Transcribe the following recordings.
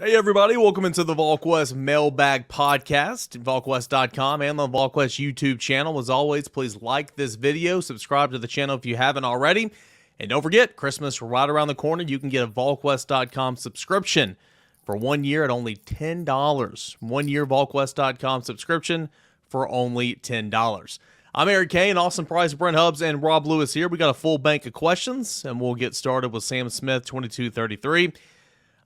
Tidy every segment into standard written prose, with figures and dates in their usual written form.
Hey everybody, welcome into the Volquest Mailbag Podcast, Volquest.com and the Volquest YouTube channel. As always, please like this video, subscribe to the channel if you haven't already, and don't forget, Christmas right around the corner. You can get a Volquest.com subscription for 1 year at only $10. 1 year Volquest.com subscription for only $10. I'm Eric Kane, Austin Price, Brent Hubbs, and Rob Lewis here. We got a full bank of questions, and we'll get started with Sam Smith, 2233.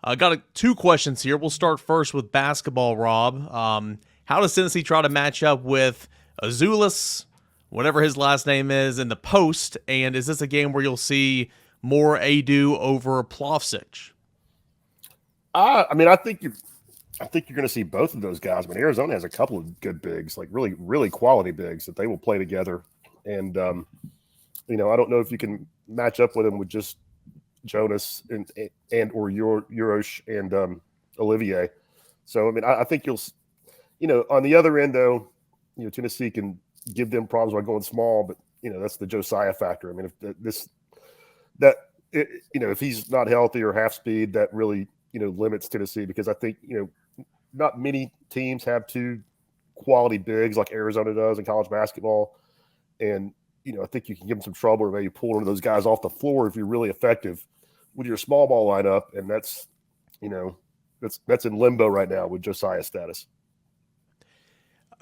I got two questions here. We'll start first with basketball, Rob. How does Tennessee try to match up with Azuolas, whatever his last name is, in the post? And is this a game where you'll see more Adu over Plavsic? I think you're going to see both of those guys. I mean, Arizona has a couple of good bigs, like really, really quality bigs that they will play together. And I don't know if you can match up with them with just Jonas and or Urosh and Olivier. So, I mean, I think you'll, on the other end, though, Tennessee can give them problems by going small, but, that's the Josiah factor. I mean, if he's not healthy or half speed, that really, limits Tennessee, because I think, not many teams have two quality bigs like Arizona does in college basketball. And, I think you can give them some trouble or maybe pull one of those guys off the floor if you're really effective with your small ball lineup, and that's in limbo right now with Josiah's status.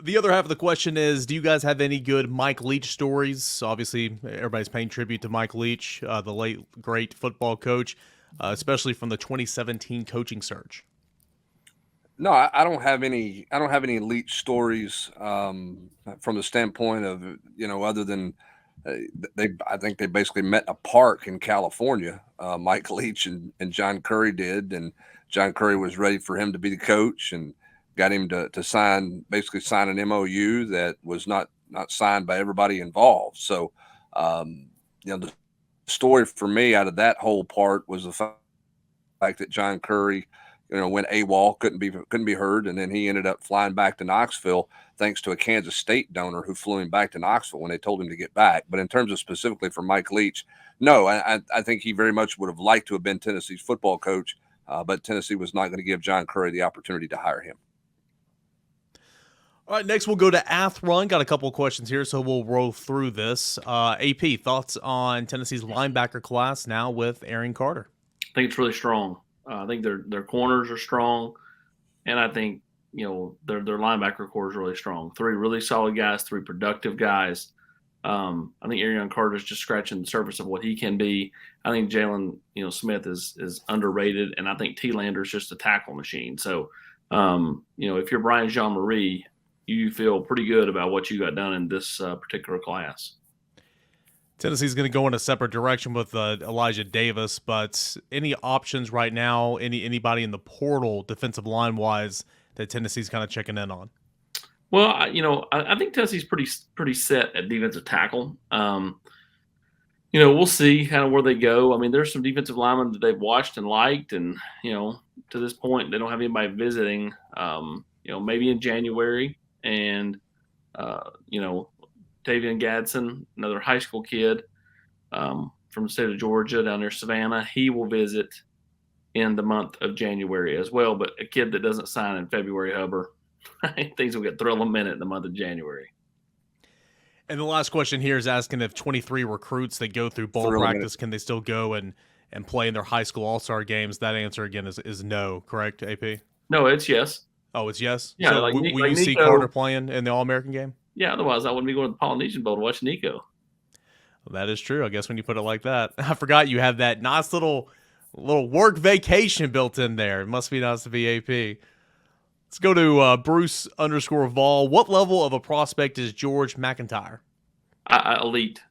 The other half of the question is, do you guys have any good Mike Leach stories? Obviously, everybody's paying tribute to Mike Leach, the late, great football coach, especially from the 2017 coaching search. No, I don't have any. I don't have any Leach stories from the standpoint of other than I think they basically met in a park in California. Mike Leach and John Curry did, and John Curry was ready for him to be the coach and got him to sign an MOU that was not signed by everybody involved. So, the story for me out of that whole part was the fact that John Curry, went AWOL, couldn't be heard, and then he ended up flying back to Knoxville thanks to a Kansas State donor who flew him back to Knoxville when they told him to get back. But in terms of specifically for Mike Leach, no, I think he very much would have liked to have been Tennessee's football coach, but Tennessee was not going to give John Curry the opportunity to hire him. All right, next we'll go to Athrun. Got a couple of questions here, so we'll roll through this. AP, thoughts on Tennessee's linebacker class now with Arion Carter? I think it's really strong. I think their corners are strong, and I think their linebacker core is really strong. Three really solid guys, three productive guys. I think Arion Carter is just scratching the surface of what he can be. I think Jalen Smith is underrated, and I think T. Lander is just a tackle machine. So if you're Brian Jean-Marie, you feel pretty good about what you got done in this particular class. Tennessee's going to go in a separate direction with Elijah Davis, but any options right now, anybody in the portal defensive line-wise that Tennessee's kind of checking in on? Well, I think Tennessee's pretty set at defensive tackle. We'll see kind of where they go. I mean, there's some defensive linemen that they've watched and liked, and, to this point, they don't have anybody visiting, maybe in January. And, Tavian Gadsden, another high school kid from the state of Georgia down near Savannah, he will visit in the month of January as well. But a kid that doesn't sign in February, Hubbard, things will get thrill a minute in the month of January. And the last question here is asking if 23 recruits that go through bowl practice, can they still go and play in their high school all-star games? That answer, again, is no, correct, AP? No, it's yes. Oh, it's yes? Yeah. So will you see Carter playing in the All-American game? Yeah, otherwise I wouldn't be going to the Polynesian Bowl to watch Nico. Well, that is true, I guess, when you put it like that. I forgot you have that nice little work vacation built in there. It must be nice to be AP. Let's go to Bruce_Vol. What level of a prospect is George McIntyre? Elite.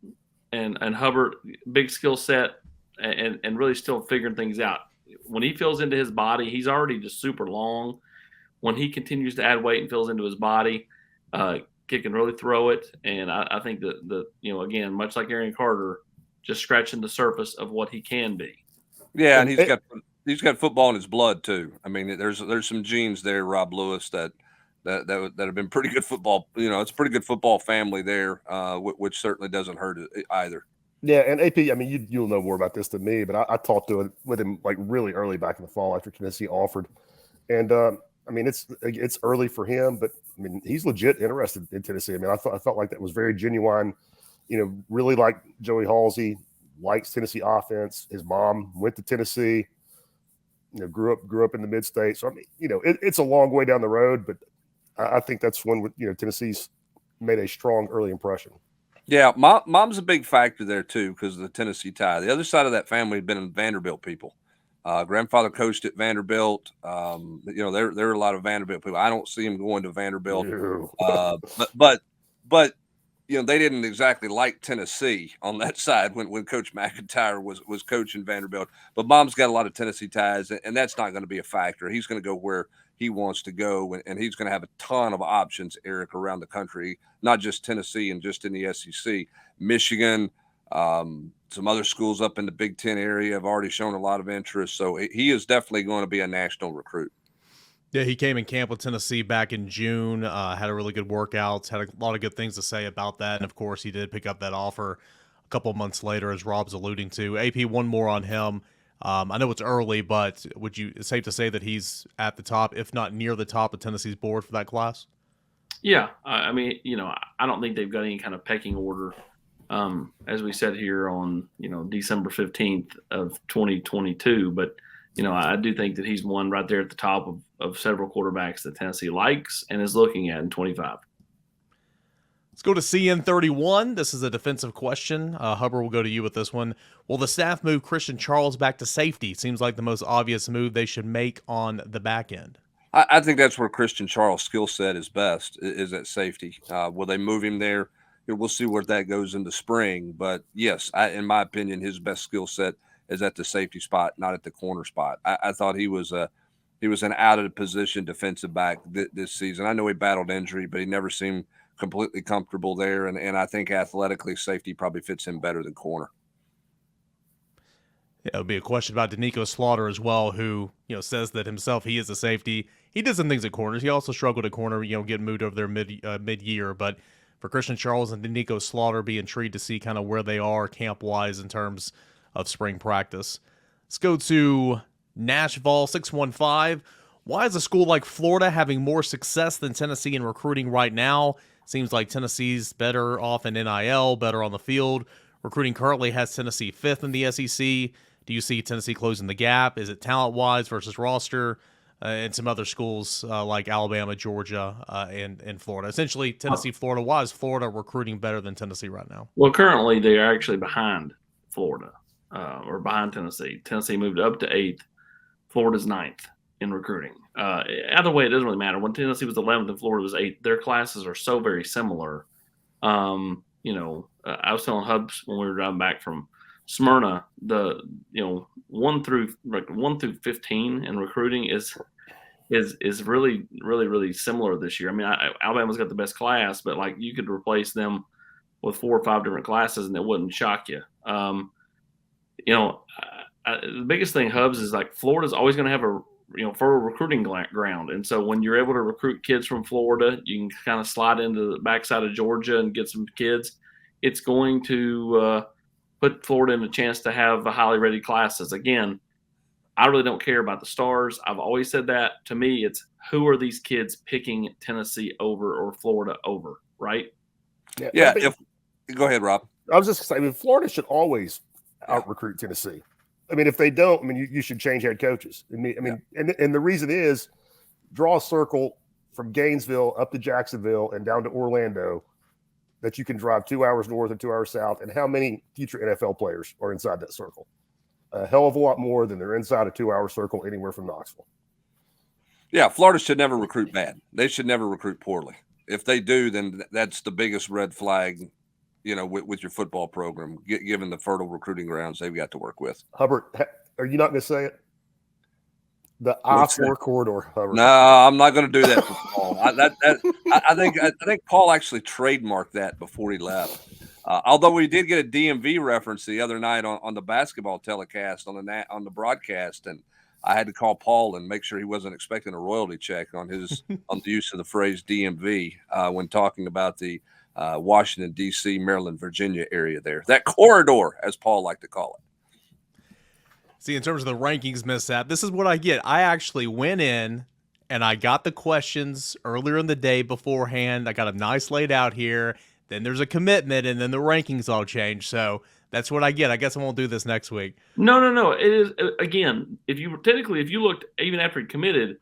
And Hubbard, big skill set, and really still figuring things out. When he fills into his body, he's already just super long. When he continues to add weight and fills into his body, kid can really throw it. And I think that again, much like Arion Carter, just scratching the surface of what he can be. Yeah, and he's got football in his blood too. I mean, there's some genes there, Rob Lewis, that have been pretty good football. It's a pretty good football family there, which certainly doesn't hurt it either. Yeah, and AP, I mean, you'll know more about this than me, but I talked with him like really early back in the fall after Tennessee offered, And I mean, it's early for him, but I mean, he's legit interested in Tennessee. I mean, I felt like that was very genuine. Really like Joey Halsey, likes Tennessee offense. His mom went to Tennessee. Grew up in the mid-state. So I mean, it's a long way down the road, but I think that's when Tennessee's made a strong early impression. Yeah, mom's a big factor there too because of the Tennessee tie. The other side of that family had been Vanderbilt people. Grandfather coached at Vanderbilt. There are a lot of Vanderbilt people. I don't see him going to Vanderbilt, but they didn't exactly like Tennessee on that side when Coach McIntyre was coaching Vanderbilt. But mom's got a lot of Tennessee ties, and that's not going to be a factor. He's going to go where he wants to go, and he's going to have a ton of options, Eric, around the country, not just Tennessee and just in the SEC. Michigan, some other schools up in the Big Ten area have already shown a lot of interest. So he is definitely going to be a national recruit. Yeah, he came in camp with Tennessee back in June, had a really good workout, had a lot of good things to say about that. And, of course, he did pick up that offer a couple of months later, as Rob's alluding to. AP, one more on him. I know it's early, but it's safe to say that he's at the top, if not near the top of Tennessee's board for that class? Yeah. I mean, I don't think they've got any kind of pecking order. As we said here on, December 15th of 2022, but I do think that he's one right there at the top of several quarterbacks that Tennessee likes and is looking at in 25. Let's go to CN31. This is a defensive question. Hubbard, will go to you with this one. Will the staff move Christian Charles back to safety? Seems like the most obvious move they should make on the back end. I think that's where Christian Charles' skill set is best, is at safety. Will they move him there? We'll see where that goes in the spring. But, yes, in my opinion, his best skill set is at the safety spot, not at the corner spot. I thought he was an out-of-position defensive back this season. I know he battled injury, but he never seemed completely comfortable there. And I think athletically, safety probably fits him better than corner. Yeah, it would be a question about Danico Slaughter as well, who says that himself he is a safety. He did some things at corners. He also struggled at corner, getting moved over there mid-year. But for Christian Charles and Danico Slaughter, be intrigued to see kind of where they are camp-wise in terms of spring practice. Let's go to Nashville 615. Why is a school like Florida having more success than Tennessee in recruiting right now? Seems like Tennessee's better off in NIL, better on the field. Recruiting currently has Tennessee fifth in the SEC. Do you see Tennessee closing the gap? Is it talent-wise versus roster? And some other schools like Alabama, Georgia, and Florida. Essentially, Tennessee, Florida. Why is Florida recruiting better than Tennessee right now? Well, currently they are actually behind Florida. Or behind Tennessee. Tennessee moved up to 8th. Florida's 9th in recruiting. Either way, it doesn't really matter. When Tennessee was 11th and Florida was 8th, their classes are so very similar. I was telling Hubs when we were driving back from Smyrna, 1 through 15 in recruiting is really, really, really similar this year. I mean, Alabama's got the best class, but like you could replace them with 4 or 5 different classes and it wouldn't shock you. The biggest thing, Hubs, is like Florida's always going to have a fertile recruiting ground. And so when you're able to recruit kids from Florida, you can kind of slide into the backside of Georgia and get some kids. It's going to put Florida in a chance to have highly rated classes. Again, I really don't care about the stars. I've always said that. To me, it's who are these kids picking Tennessee over or Florida over, right? Yeah. Go ahead, Rob. I was just saying, Florida should always out-recruit Tennessee. I mean, if they don't, you should change head coaches. And the reason is draw a circle from Gainesville up to Jacksonville and down to Orlando that you can drive 2 hours north and 2 hours south. And how many future NFL players are inside that circle? A hell of a lot more than they're inside a 2-hour circle anywhere from Knoxville. Yeah, Florida should never recruit bad. They should never recruit poorly. If they do, then that's the biggest red flag, with your football program, given the fertile recruiting grounds they've got to work with. Hubbard, are you not going to say it? The I-4 corridor, Hubbard. No, I'm not going to do that for Paul. I think Paul actually trademarked that before he left. Although we did get a DMV reference the other night on the basketball telecast on the broadcast, and I had to call Paul and make sure he wasn't expecting a royalty check on the use of the phrase DMV when talking about the Washington, D.C., Maryland, Virginia area there. That corridor, as Paul liked to call it. See, in terms of the rankings mishap, this is what I get. I actually went in and I got the questions earlier in the day beforehand. I got them nice laid out here. Then there's a commitment, and then the rankings all change. So that's what I get. I guess I won't do this next week. No. It is, again, if you looked even after he committed,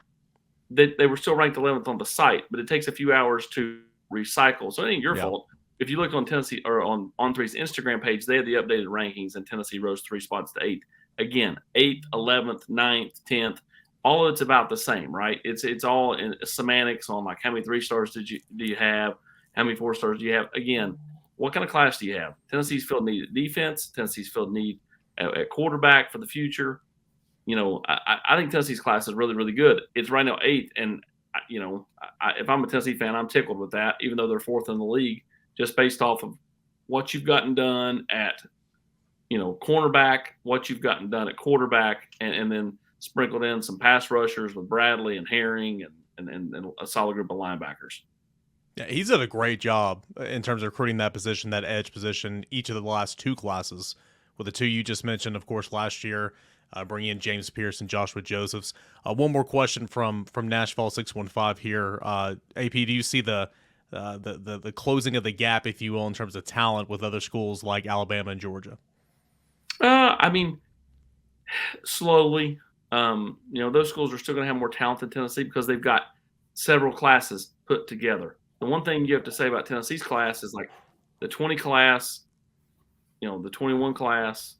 they were still ranked 11th on the site, but it takes a few hours to recycle. So it ain't your fault. If you look on Tennessee or on On3's Instagram page, they had the updated rankings, and Tennessee rose 3 spots to 8th. Again, 8th, 11th, 9th, 10th. All of it's about the same, right? It's all in semantics on like how many 3 stars do you have, how many 4 stars do you have. Again, what kind of class do you have? Tennessee's field need at defense. Tennessee's field need at quarterback for the future. I think Tennessee's class is really, really good. It's right now 8th, and if I'm a Tennessee fan, I'm tickled with that, even though they're 4th in the league, just based off of what you've gotten done at, cornerback, what you've gotten done at quarterback, and then sprinkled in some pass rushers with Bradley and Herring and a solid group of linebackers. Yeah, he's done a great job in terms of recruiting that position, that edge position, each of the last 2 classes, with the 2 you just mentioned, of course, last year, bringing in James Pierce and Joshua Josephs. One more question from Nashville 615 here. AP, do you see the closing of the gap, if you will, in terms of talent with other schools like Alabama and Georgia? Slowly. Those schools are still going to have more talent than Tennessee because they've got several classes put together. The one thing you have to say about Tennessee's class is like the 20 class, the 21 class,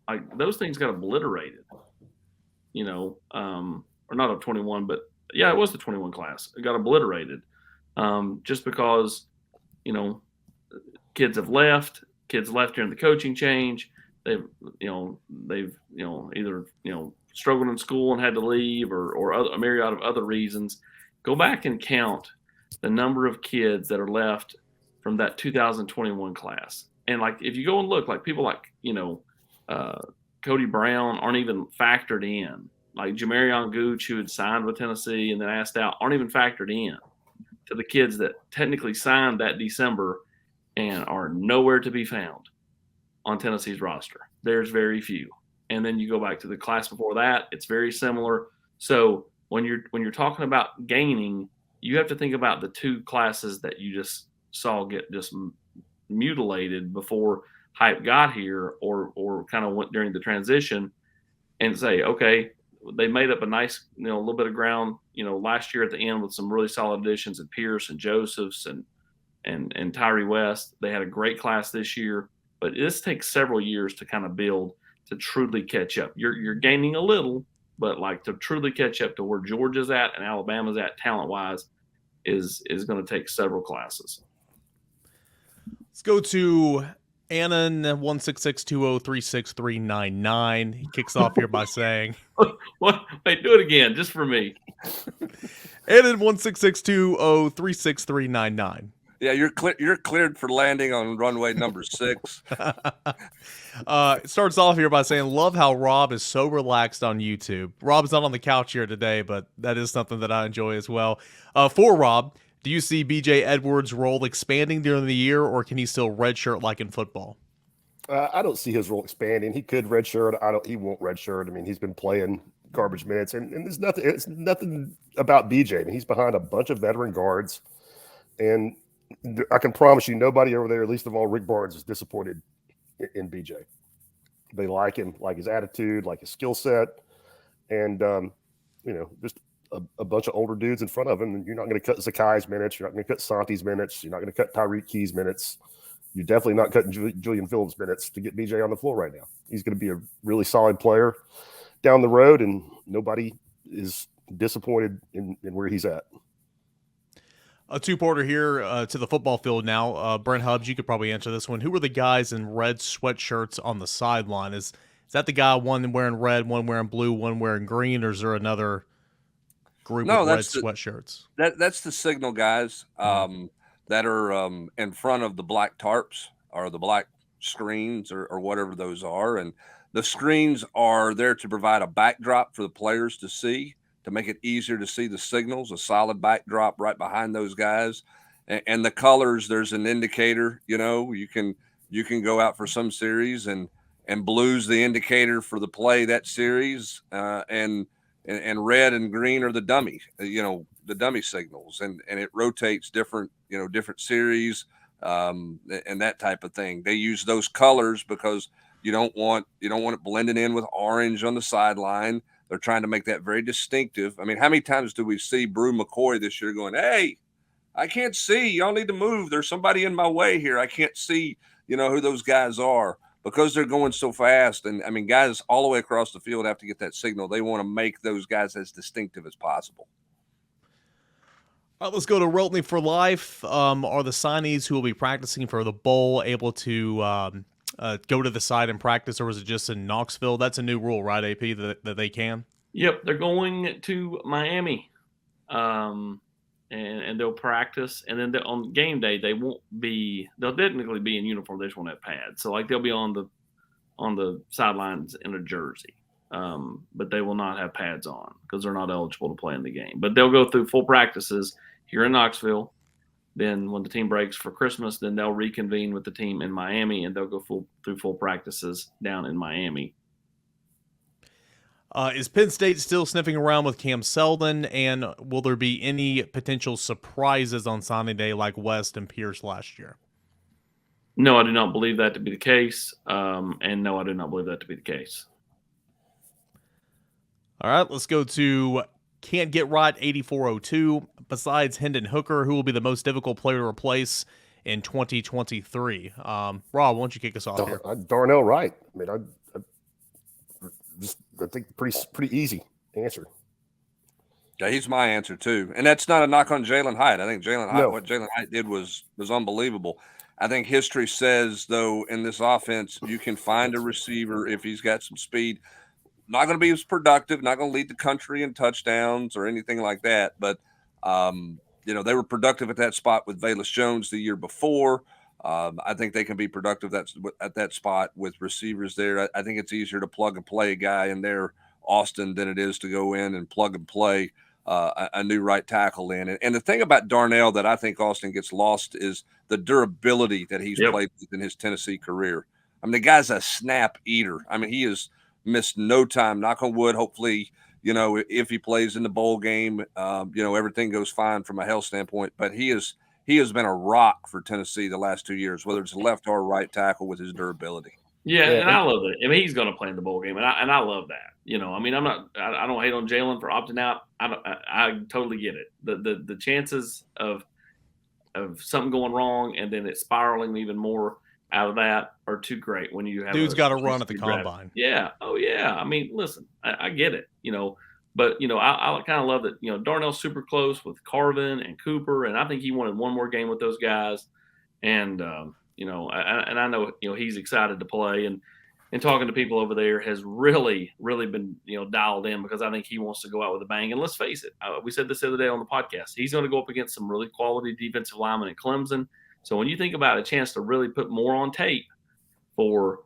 like those things got obliterated, or not of 21, but yeah, it was the 21 class. It got obliterated just because, kids left during the coaching change. They've either struggled in school and had to leave or a myriad of other reasons. Go back and count the number of kids that are left from that 2021 class. And like, if you go and look, like people like, Cody Brown aren't even factored in. Like Jamarion Gooch, who had signed with Tennessee and then asked out, aren't even factored in to the kids that technically signed that December and are nowhere to be found on Tennessee's roster. There's very few. And then you go back to the class before that, it's very similar. So when you're talking about gaining, you have to think about the 2 classes that you just saw get just mutilated before hype got here or kind of went during the transition, and say, okay, they made up a nice, little bit of ground, last year at the end with some really solid additions at Pierce and Josephs and Tyree West. They had a great class this year, but this takes several years to kind of build to truly catch up. You're gaining a little, but like to truly catch up to where Georgia's at and Alabama's at talent-wise is going to take several classes. Let's go to Annan 16620363999. He kicks off here by saying, "What? Wait, do it again, just for me." Annan 16620363999. Yeah, you're cleared for landing on runway number 6. It starts off here by saying, love how Rob is so relaxed on YouTube. Rob's not on the couch here today, but that is something that I enjoy as well. For Rob, do you see BJ Edwards' role expanding during the year, or can he still redshirt like in football? I don't see his role expanding. He could redshirt. He won't redshirt. I mean, he's been playing garbage minutes, and there's nothing. It's nothing about BJ. I mean, he's behind a bunch of veteran guards, and I can promise you, nobody over there, least of all Rick Barnes, is disappointed in BJ. They like him, like his attitude, like his skill set, and just a bunch of older dudes in front of him. And you're not going to cut Zakai's minutes. You're not going to cut Santi's minutes. You're not going to cut Tyreek Key's minutes. You're definitely not cutting Julian Phillips' minutes to get BJ on the floor right now. He's going to be a really solid player down the road, and nobody is disappointed in where he's at. A 2-parter here to the football field now. Brent Hubbs, you could probably answer this one. Who were the guys in red sweatshirts on the sideline? Is that the guy, one wearing red, one wearing blue, one wearing green, or is there another group with red sweatshirts? That's the signal guys that are in front of the black tarps or the black screens or whatever those are. And the screens are there to provide a backdrop for the players to see, to make it easier to see the signals, a solid backdrop right behind those guys. And the colors, there's an indicator, you can go out for some series and blue's the indicator for the play that series. And and red and green are the dummy, the dummy signals, and it rotates different series, and that type of thing. They use those colors because you don't want it blending in with orange on the sideline. They're trying to make that very distinctive. I mean, how many times do we see Brew McCoy this year going, "Hey, I can't see. Y'all need to move. There's somebody in my way here. I can't see, who those guys are," because they're going so fast. And I mean, guys all the way across the field have to get that signal. They want to make those guys as distinctive as possible. All right, let's go to Roltney for life. Are the signees who will be practicing for the bowl able to go to the site and practice, or was it just in Knoxville? That's a new rule, right, AP, that they can? Yep, they're going to Miami, and they'll practice, and then on game day they'll technically be in uniform. They just won't have pads, so like they'll be on the sidelines in a jersey, but they will not have pads on because they're not eligible to play in the game. But they'll go through full practices here in Knoxville. Then when the team breaks for Christmas, then they'll reconvene with the team in Miami, and they'll go through full practices down in Miami. Is Penn State still sniffing around with Cam Seldon, and will there be any potential surprises on signing day like West and Pierce last year? No, I do not believe that to be the case, and no, I do not believe that to be the case. All right, let's go to Can't Get Right 8402. Besides Hendon Hooker, who will be the most difficult player to replace in 2023? Rob, why don't you kick us off here? Darnell Wright. I mean, I think pretty easy answer. Yeah, he's my answer too, and that's not a knock on Jalen Hyatt. I think what Jalen Hyatt did was unbelievable. I think history says, though, in this offense, you can find a receiver if he's got some speed. Not going to be as productive, not going to lead the country in touchdowns or anything like that. But, they were productive at that spot with Velus Jones the year before. I think they can be productive at that spot with receivers there. I think it's easier to plug and play a guy in there, Austin, than it is to go in and plug and play a new right tackle in. And the thing about Darnell that I think Austin gets lost is the durability that he's played with in his Tennessee career. I mean, the guy's a snap eater. I mean, he has missed no time, knock on wood. Hopefully, if he plays in the bowl game, everything goes fine from a health standpoint. But he has been a rock for Tennessee the last 2 years, whether it's left or right tackle, with his durability. Yeah, and I love it. I mean, he's going to play in the bowl game, and I love that. I mean, I don't hate on Jalen for opting out. I totally get it. The chances of something going wrong and then it spiraling even more out of that are too great when you have dude's got to run at the combine. Yeah. Oh yeah. I mean, listen, I get it. But I kind of love that. Darnell's super close with Carvin and Cooper, and I think he wanted one more game with those guys. And I know he's excited to play, and talking to people over there has really been dialed in, because I think he wants to go out with a bang. And let's face it, we said this the other day on the podcast. He's going to go up against some really quality defensive linemen at Clemson. So when you think about a chance to really put more on tape for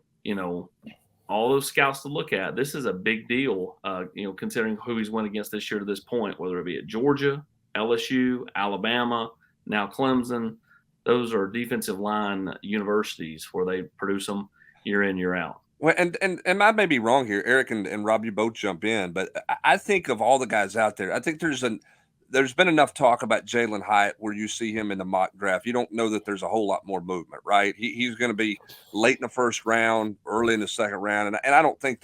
all those scouts to look at, this is a big deal. Considering who he's went against this year to this point, whether it be at Georgia, LSU, Alabama, now Clemson. Those are defensive line universities where they produce them year in, year out. Well, and I may be wrong here, Eric and Rob, you both jump in, but I think of all the guys out there, I think there's been enough talk about Jalen Hyatt where you see him in the mock draft. You don't know that there's a whole lot more movement, right? He's going to be late in the first round, early in the second round, and I don't think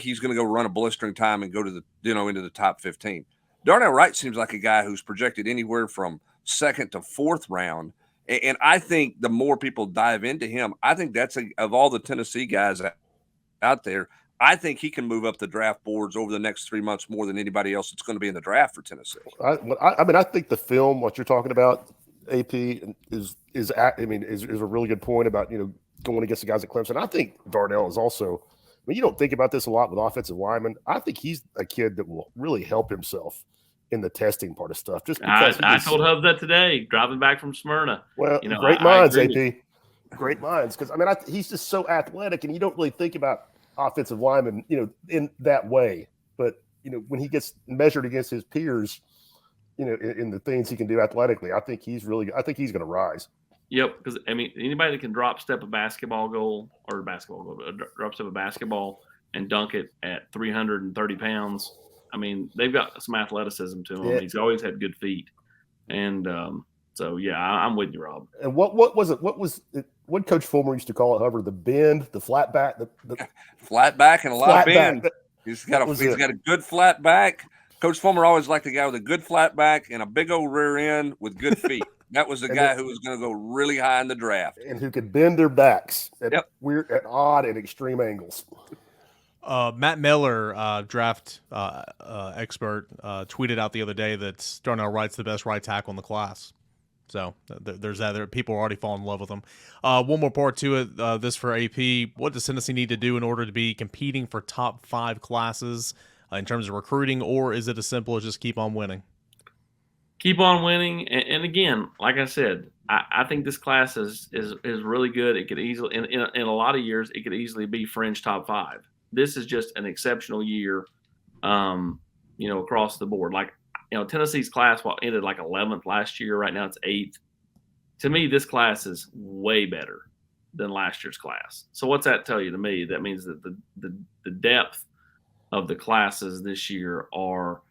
he's going to go run a blistering time and go to the into the top 15. Darnell Wright seems like a guy who's projected anywhere from second to fourth round. And I think the more people dive into him, I think of all the Tennessee guys out there, I think he can move up the draft boards over the next 3 months more than anybody else that's going to be in the draft for Tennessee. I think the film, what you're talking about, AP, is a really good point about going against the guys at Clemson. I think Darnell is also. I mean, you don't think about this a lot with offensive linemen. I think he's a kid that will really help himself in the testing part of stuff. Just because I told Hub that today, driving back from Smyrna. Well, great minds, AP. Great minds. Because, he's just so athletic, and you don't really think about offensive linemen, in that way. But, when he gets measured against his peers, in the things he can do athletically, I think he's going to rise. Yep, because, anybody that can drop step a basketball, drop step a basketball and dunk it at 330 pounds, I mean, they've got some athleticism to him. Yeah. He's always had good feet. And so, yeah, I'm with you, Rob. And what was it? What Coach Fulmer used to call it, however, the bend, the flat back, the flat back and a lot of bend. He's got a good flat back. Coach Fulmer always liked a guy with a good flat back and a big old rear end with good feet. That was the guy who was going to go really high in the draft. And who could bend their backs at weird, at odd and extreme angles. Matt Miller, draft expert, tweeted out the other day that Darnell Wright's the best right tackle in the class. So there's that. There, people are already falling in love with him. One more part to it. This for AP. What does Tennessee need to do in order to be competing for top 5 classes in terms of recruiting, or is it as simple as just keep on winning? Keep on winning, and again, like I said, I think this class is really good. It could easily, in a lot of years, it could easily be fringe top 5. This is just an exceptional year, across the board. Like, Tennessee's class ended like 11th last year. Right now it's 8th. To me, this class is way better than last year's class. So what's that tell you to me? That means that the depth of the classes this year are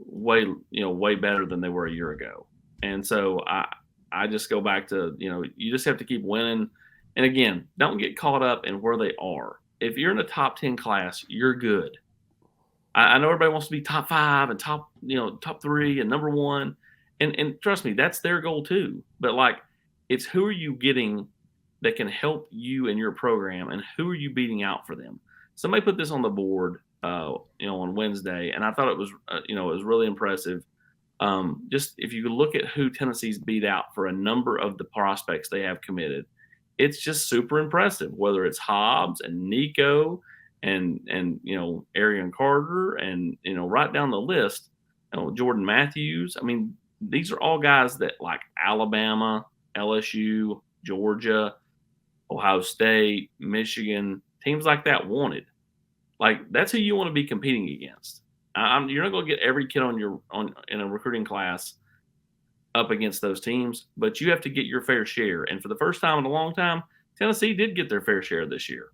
way better than they were a year ago. And so I just go back to, you just have to keep winning. And again, don't get caught up in where they are. If you're in a top 10 class, you're good. I know everybody wants to be top 5 and top 3 and number 1. And trust me, that's their goal too. But it's who are you getting that can help you in your program, and who are you beating out for them? Somebody put this on the board, on Wednesday, and I thought it was, it was really impressive. Just if you look at who Tennessee's beat out for a number of the prospects they have committed, it's just super impressive. Whether it's Hobbs and Nico and Arion Carter and right down the list, Jordan Matthews. I mean, these are all guys that like Alabama, LSU, Georgia, Ohio State, Michigan, teams like that wanted. Like, that's who you want to be competing against. You're not going to get every kid in a recruiting class up against those teams, but you have to get your fair share. And for the first time in a long time, Tennessee did get their fair share this year.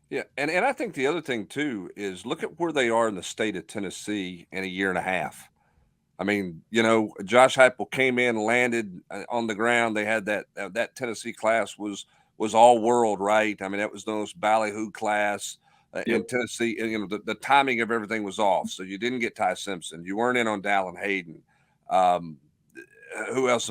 Yeah, and I think the other thing too is look at where they are in the state of Tennessee in a year and a half. I mean, Josh Heupel came in, landed on the ground. They had that Tennessee class was all world, right? I mean, that was the most ballyhoo class in Tennessee. And, the timing of everything was off. So you didn't get Ty Simpson. You weren't in on Dallin Hayden. Who else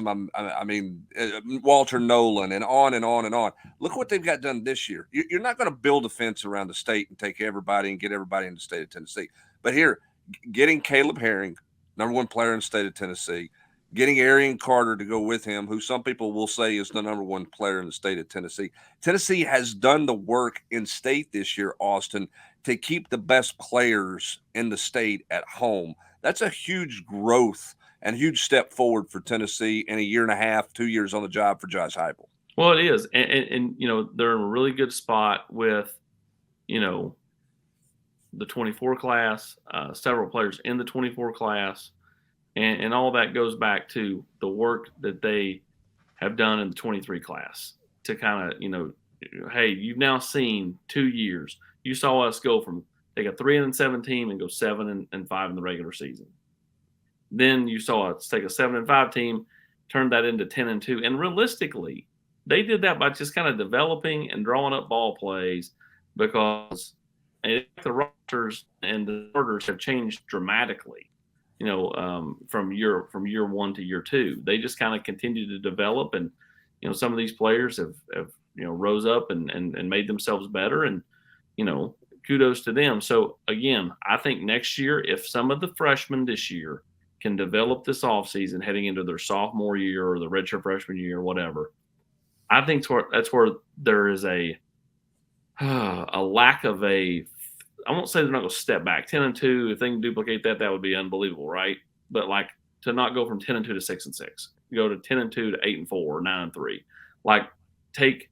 Walter Nolan, and on and on and on. Look what they've got done this year. You're not going to build a fence around the state and take everybody and get everybody in the state of Tennessee. But here, getting Caleb Herring, number 1 player in the state of Tennessee, getting Arion Carter to go with him, who some people will say is the number 1 player in the state of Tennessee. Tennessee has done the work in state this year, Austin, to keep the best players in the state at home. That's a huge growth and huge step forward for Tennessee in a year and a half, 2 years on the job for Josh Heupel. Well, it is. And they're in a really good spot with, the 24 class, several players in the 24 class. And all that goes back to the work that they have done in the 23 class to kind of, hey, you've now seen 2 years. You saw us go from take a 3-7 team and go 7-5 in the regular season. Then you saw us take a 7-5 team, turn that into 10-2. And realistically, they did that by just kind of developing and drawing up ball plays, because the rosters and the orders have changed dramatically. From year 1 to year 2, they just kind of continue to develop, and some of these players have rose up and made themselves better, and kudos to them. So again, I think next year, if some of the freshmen this year can develop this offseason heading into their sophomore year or the redshirt freshman year or whatever, I think that's where there is a lack of a. I won't say they're not going to step back. 10-2, if they can duplicate that, that would be unbelievable, right? But to not go from 10-2 to 6-6, go to 10-2 to 8-4 or 9-3, take,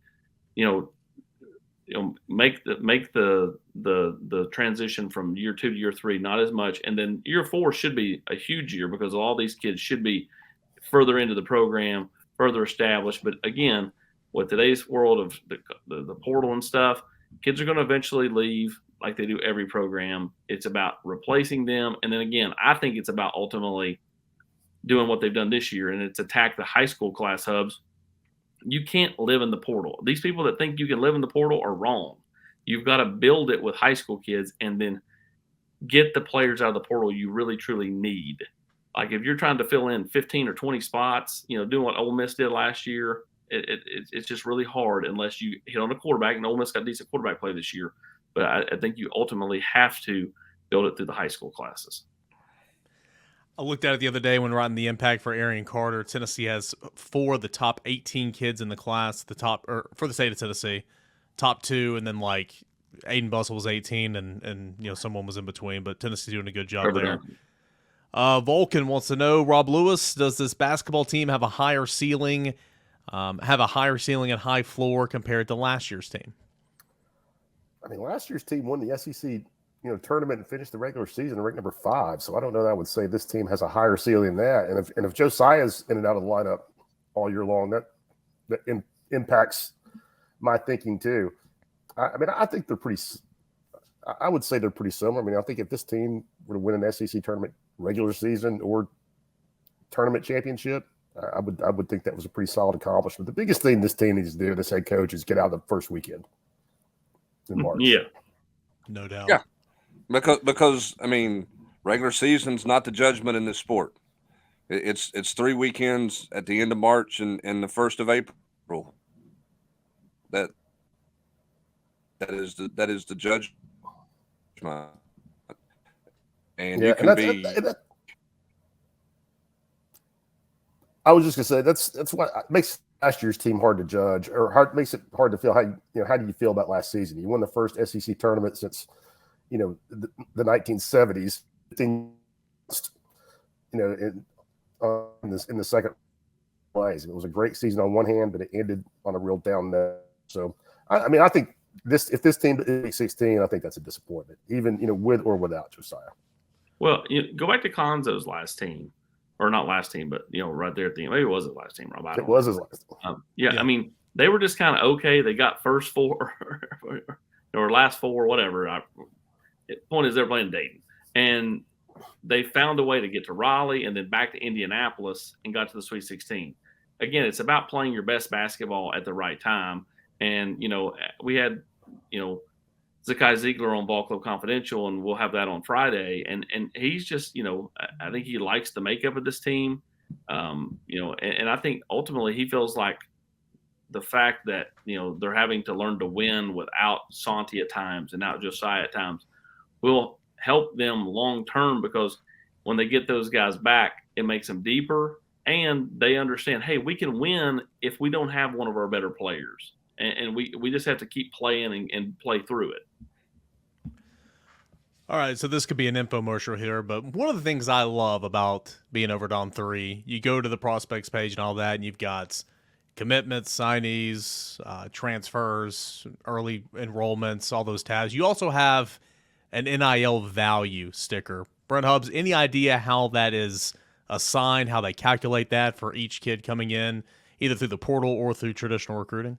make the transition from year 2 to year 3 not as much, and then year 4 should be a huge year because all these kids should be further into the program, further established. But again, with today's world of the portal and stuff, kids are going to eventually leave. like they do every program. It's about replacing them. And then again, I think it's about ultimately doing what they've done this year, and it's attack the high school class hubs. You can't live in the portal. These people that think you can live in the portal are wrong. You've got to build it with high school kids and then get the players out of the portal you really, truly need. Like if you're trying to fill in 15 or 20 spots, doing what Ole Miss did last year, it's just really hard unless you hit on a quarterback, and Ole Miss got decent quarterback play this year. But I think you ultimately have to build it through the high school classes. I looked at it the other day when writing the impact for Arion Carter. Tennessee has 4 of the top 18 kids in the class, for the state of Tennessee, top 2, and then like Aiden Bustle was 18, and someone was in between. But Tennessee's doing a good job there. Vulcan wants to know, Rob Lewis, does this basketball team have a higher ceiling, and high floor compared to last year's team? I mean, last year's team won the SEC tournament and finished the regular season ranked number 5. So I don't know that I would say this team has a higher ceiling than that. And if Josiah's in and out of the lineup all year long, that impacts my thinking too. I think they're I would say they're pretty similar. I mean, I think if this team were to win an SEC tournament regular season or tournament championship, I would think that was a pretty solid accomplishment. The biggest thing this team needs to do, this head coach, is get out of the first weekend in March. Yeah, no doubt. Yeah, because I mean, regular season's not the judgment in this sport. It's 3 weekends at the end of March and the 1st of April. That is the judgment. And you can be. I was just gonna say that's what makes last year's team hard to judge, or makes it hard to feel how do you feel about last season? You won the first SEC tournament since the 1970s. In the second place, it was a great season on one hand, but it ended on a real down note. So I think if this team is 16, I think that's a disappointment, even with or without Josiah. Well, go back to Conzo's last team, or not last team, but right there at the end. Maybe it was his last team, Rob. It was his last team. Yeah, I mean, they were just kind of okay. They got first 4 or last 4, whatever. The point is they're playing Dayton, and they found a way to get to Raleigh and then back to Indianapolis and got to the Sweet 16. Again, it's about playing your best basketball at the right time. And we had Zakai Ziegler on Ball Club Confidential, and we'll have that on Friday. And he's just, I think he likes the makeup of this team. And I think ultimately he feels like the fact that, they're having to learn to win without Santi at times and not Josiah at times will help them long-term, because when they get those guys back, it makes them deeper, and they understand, hey, we can win if we don't have one of our better players. And we just have to keep playing and play through it. All right, so this could be an infomercial here, but one of the things I love about being over at On 3, you go to the prospects page and all that, and you've got commitments, signees, transfers, early enrollments, all those tabs. You also have an NIL value sticker. Brent Hubbs, any idea how that is assigned, how they calculate that for each kid coming in, either through the portal or through traditional recruiting?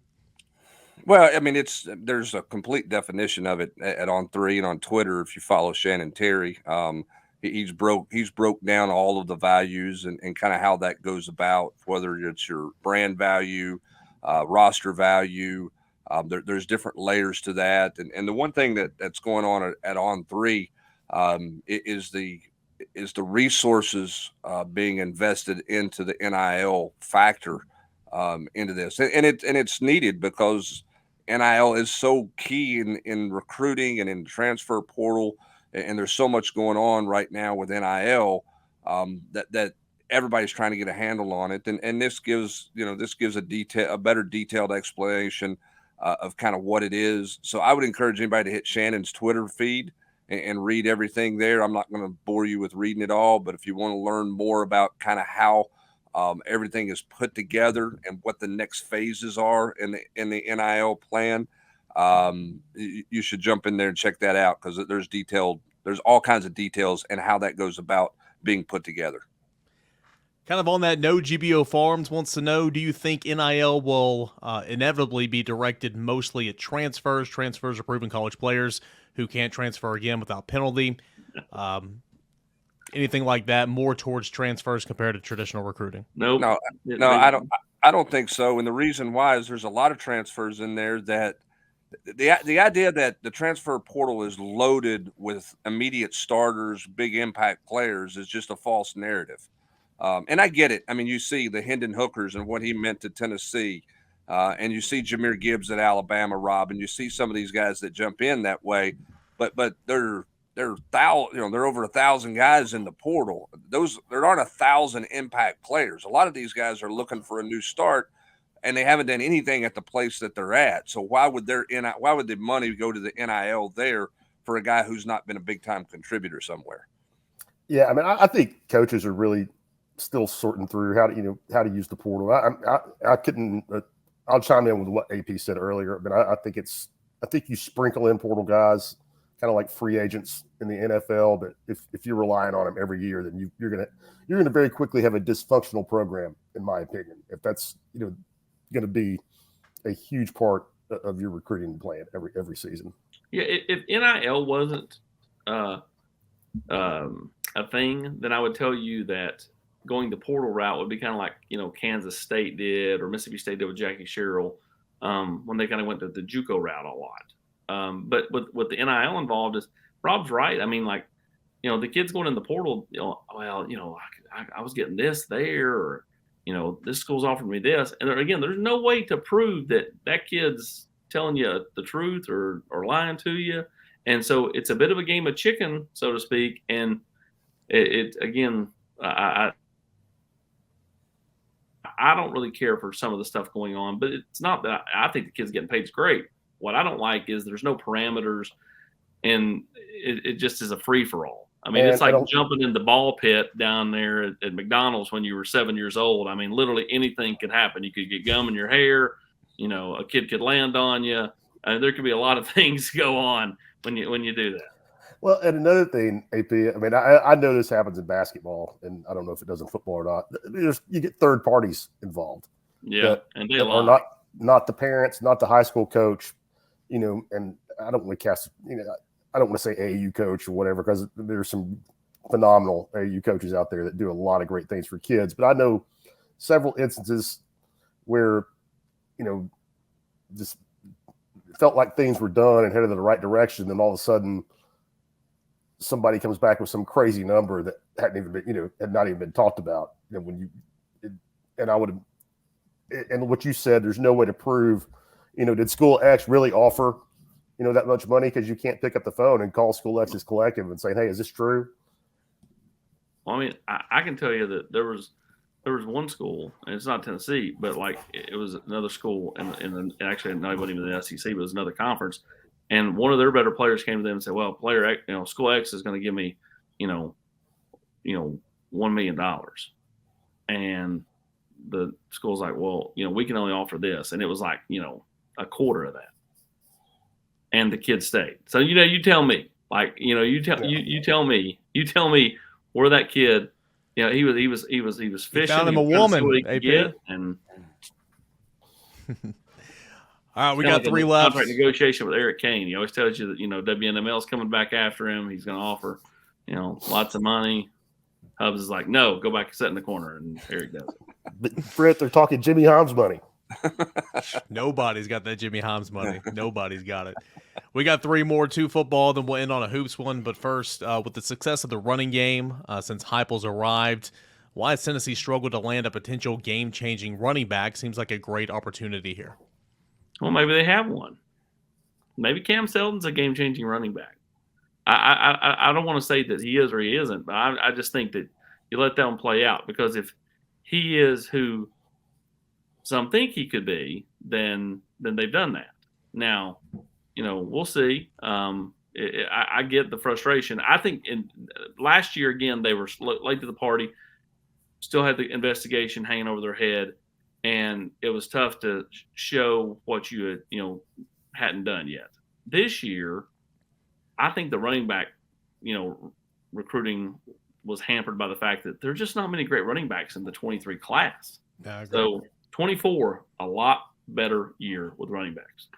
Well, I mean, there's a complete definition of it at On 3 and on Twitter. If you follow Shannon Terry, he's broke down all of the values and kind of how that goes about, whether it's your brand value, roster value. There's different layers to that. And the one thing that's going on at On 3 is the resources being invested into the NIL factor into this. And it's needed, because NIL is so key in recruiting and in transfer portal. And there's so much going on right now with NIL that everybody's trying to get a handle on it. And this gives a better detailed explanation of kind of what it is. So I would encourage anybody to hit Shannon's Twitter feed and read everything there. I'm not going to bore you with reading it all, but if you want to learn more about kind of how everything is put together and what the next phases are in the NIL plan, you should jump in there and check that out, because there's all kinds of details and how that goes about being put together. Kind of on that note, GBO Farms wants to know, do you think NIL will inevitably be directed mostly at transfers? Transfers are proven college players. who can't transfer again without penalty. Anything like that, more towards transfers compared to traditional recruiting? Nope. No, I don't think so. And the reason why is there's a lot of transfers in there that the idea that the transfer portal is loaded with immediate starters, big impact players is just a false narrative. And I get it. I mean, you see the Hendon Hookers and what he meant to Tennessee, and you see Jahmyr Gibbs at Alabama, Rob, and you see some of these guys that jump in that way, but they're over 1,000 guys in the portal. There aren't 1,000 impact players. A lot of these guys are looking for a new start, and they haven't done anything at the place that they're at. So why would the money go to the NIL there for a guy who's not been a big time contributor somewhere? Yeah, I mean, I think coaches are really still sorting through how to use the portal. I couldn't. I'll chime in with what AP said earlier, but I think you sprinkle in portal guys, kind of like free agents in the NFL. But if you're relying on them every year, then you're gonna very quickly have a dysfunctional program, in my opinion. If that's going to be a huge part of your recruiting plan every season. Yeah, if NIL wasn't a thing, then I would tell you that going the portal route would be kind of like Kansas State did or Mississippi State did with Jackie Sherrill when they kind of went to the JUCO route a lot. But with the NIL involved, is Rob's right. I mean, like the kids going in the portal. I was getting this there, or this school's offered me this, and again, there's no way to prove that kid's telling you the truth or lying to you, and so it's a bit of a game of chicken, so to speak. And it again, I don't really care for some of the stuff going on, but it's not that I think the kids getting paid is great. What I don't like is there's no parameters, and it just is a free for all. I mean, it's like jumping in the ball pit down there at McDonald's when you were 7 years old. I mean, literally anything could happen. You could get gum in your hair. A kid could land on you. There could be a lot of things go on when you do that. Well, and another thing, AP, I mean, I know this happens in basketball, and I don't know if it does in football or not. You get third parties involved. Yeah, and they are not the parents, not the high school coach, and I don't want to cast, I don't want to say AAU coach or whatever, because there's some phenomenal AAU coaches out there that do a lot of great things for kids. But I know several instances where, just felt like things were done and headed in the right direction, and all of a sudden somebody comes back with some crazy number that hadn't even been, had not even been talked about. And what you said, there's no way to prove, did school X really offer, that much money? Because you can't pick up the phone and call school X's collective and say, hey, is this true? Well, I mean, I can tell you that there was one school, and it's not Tennessee, but like it was another school, and actually not even in the SEC, but it was another conference. And one of their better players came to them and said, well, player X, school X is going to give me, $1 million. And the school's like, well, we can only offer this. And it was like, a quarter of that. And the kid stayed. So, you tell me, like, you tell me where that kid, he was fishing. He found him a woman, AP. And all right, we got three left. Contract negotiation with Eric Kane. He always tells you that WNML's coming back after him. He's going to offer lots of money. Hubbs is like, no, go back and sit in the corner, and Eric does it. But Fred, they're talking Jimmy Hahn's money. Nobody's got that Jimmy Hahn's money. Nobody's got it. We got three more, 2 football, then we'll end on a hoops one. But first, with the success of the running game since Heupel's arrived, why has Tennessee struggled to land a potential game-changing running back? Seems like a great opportunity here. Well, maybe they have one. Maybe Cam Seldon's a game-changing running back. I don't want to say that he is or he isn't, but I just think that you let that one play out, because if he is who some think he could be, then they've done that. Now, we'll see. I get the frustration. I think last year, again, they were late to the party, still had the investigation hanging over their head, and it was tough to show what you had, hadn't done yet. This year, I think the running back, recruiting was hampered by the fact that there's just not many great running backs in the 23 class. So 24, a lot better year with running backs.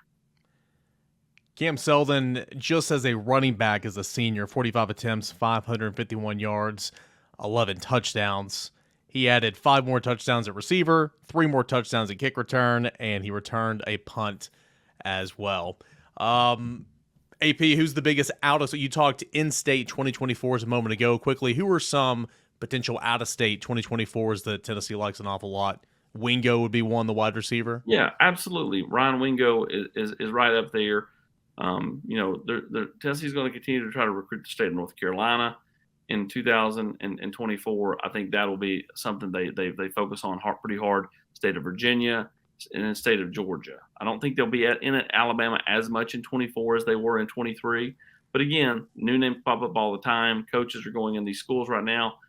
Cam Selden, just as a running back, as a senior, 45 attempts, 551 yards, 11 touchdowns. He added 5 more touchdowns at receiver, 3 more touchdowns at kick return, and he returned a punt as well. AP, who's the biggest so you talked in-state 2024s a moment ago. Quickly, who are some potential out-of-state 2024s that Tennessee likes an awful lot? Wingo would be one, the wide receiver. Yeah, absolutely. Ryan Wingo is right up there. Tennessee's going to continue to try to recruit the state of North Carolina in 2024. I think that'll be something they focus on pretty hard. State of Virginia and the state of Georgia. I don't think they'll be in Alabama as much in 24 as they were in 23. But again, new names pop up all the time. Coaches are going in these schools right now.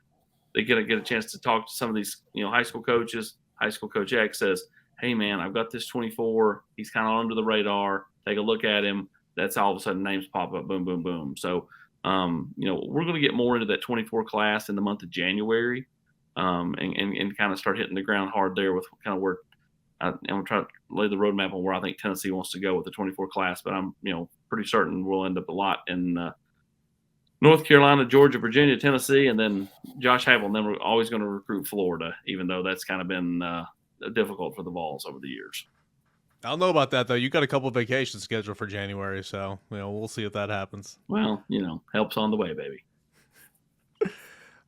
They get a chance to talk to some of these high school coaches. High school coach X says, "Hey man, I've got this 24. He's kind of under the radar. Take a look at him." That's all of a sudden names pop up. Boom, boom, boom. So, we're going to get more into that 24 class in the month of January, and kind of start hitting the ground hard there with kind of where I'm going to try to lay the roadmap on where I think Tennessee wants to go with the 24 class. But I'm, pretty certain we'll end up a lot in North Carolina, Georgia, Virginia, Tennessee, and then Josh Heupel. And then we're always going to recruit Florida, even though that's kind of been difficult for the Vols over the years. I don't know about that, though. You got a couple of vacations scheduled for January, so we'll see if that happens. Well, help's on the way, baby.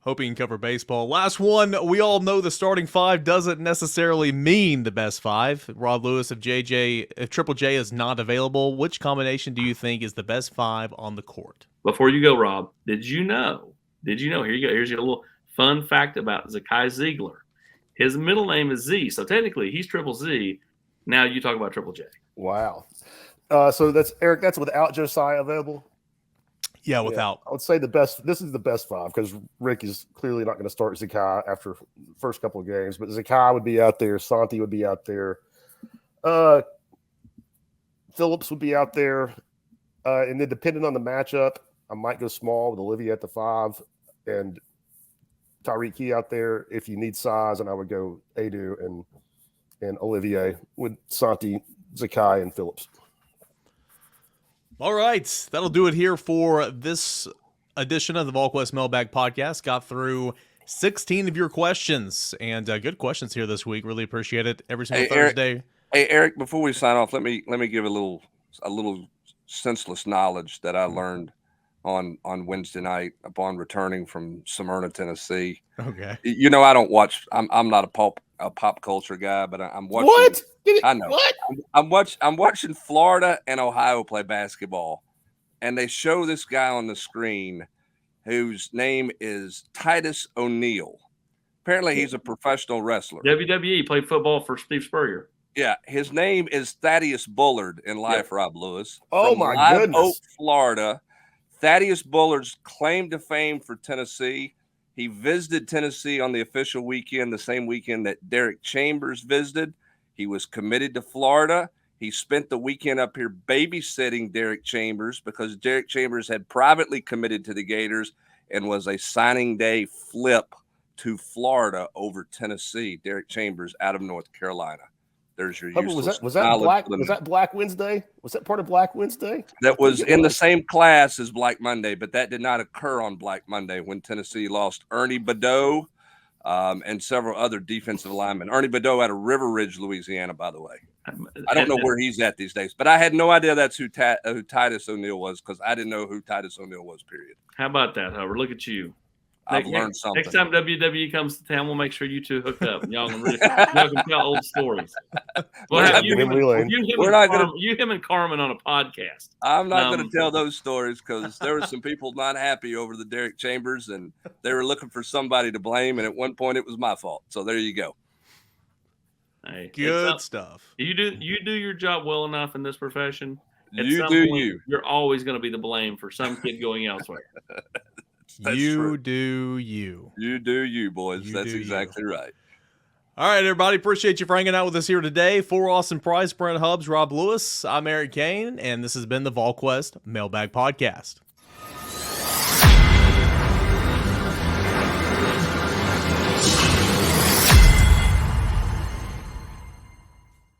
Hope you can cover baseball. Last one. We all know the starting 5 doesn't necessarily mean the best 5. Rob Lewis, if Triple J is not available, which combination do you think is the best 5 on the court? Before you go, Rob, did you know? Here you go. Here's your little fun fact about Zakai Ziegler. His middle name is Z, so technically he's Triple Z. Now you talk about Triple J. Wow. So that's Eric. That's without Josiah available. Yeah, without. I would say the best. This is the best 5 because Rick is clearly not going to start Zakai after the first couple of games. But Zakai would be out there. Santi would be out there. Phillips would be out there. And then depending on the matchup, I might go small with Olivia at the 5 and Tyreek Key out there if you need size. And I would go Adu and Olivier with Santi, Zakai, and Phillips. All right. That'll do it here for this edition of the Volquest Mailbag podcast. Got through 16 of your questions, and good questions here this week. Really appreciate it. Every single Thursday. Eric, before we sign off, let me give a little senseless knowledge that I learned on Wednesday night upon returning from Smyrna, Tennessee. Okay. I don't watch. I'm not a pop culture guy, but I'm watching. What? I know. What? I'm watching Florida and Ohio play basketball, and they show this guy on the screen whose name is Titus O'Neil. Apparently, he's a professional wrestler. WWE, played football for Steve Spurrier. Yeah, his name is Thaddeus Bullard in life, Yep. Rob Lewis. Oh, From my Live goodness. Oak, Florida. Thaddeus Bullard's claim to fame for Tennessee. He visited Tennessee on the official weekend, the same weekend that Derek Chambers visited. He was committed to Florida. He spent the weekend up here babysitting Derek Chambers because Derek Chambers had privately committed to the Gators and was a signing day flip to Florida over Tennessee. Derek Chambers out of North Carolina. There's your useless was that Black Wednesday? Was that part of Black Wednesday? That was in the same class as Black Monday, but that did not occur on Black Monday when Tennessee lost Ernie Badeau and several other defensive linemen. Ernie Badeau out of River Ridge, Louisiana, by the way. I don't know where he's at these days, but I had no idea that's who Titus O'Neil was because I didn't know who Titus O'Neil was, period. How about that, Howard? Look at you. I've learned something. Next time WWE comes to town, we'll make sure you two hook up. Y'all can tell old stories. We'll have you, him and Carmen on a podcast. I'm not going to tell those stories because there were some people not happy over the Derek Chambers, and they were looking for somebody to blame. And at one point, it was my fault. So there you go. Hey, good stuff. You do your job well enough in this profession. You're always going to be the blame for some kid going elsewhere. You do you. You do you, boys. That's exactly right. All right, everybody. Appreciate you for hanging out with us here today. For Austin Price, Brent Hubbs, Rob Lewis, I'm Eric Kane, and this has been the Volquest Mailbag Podcast.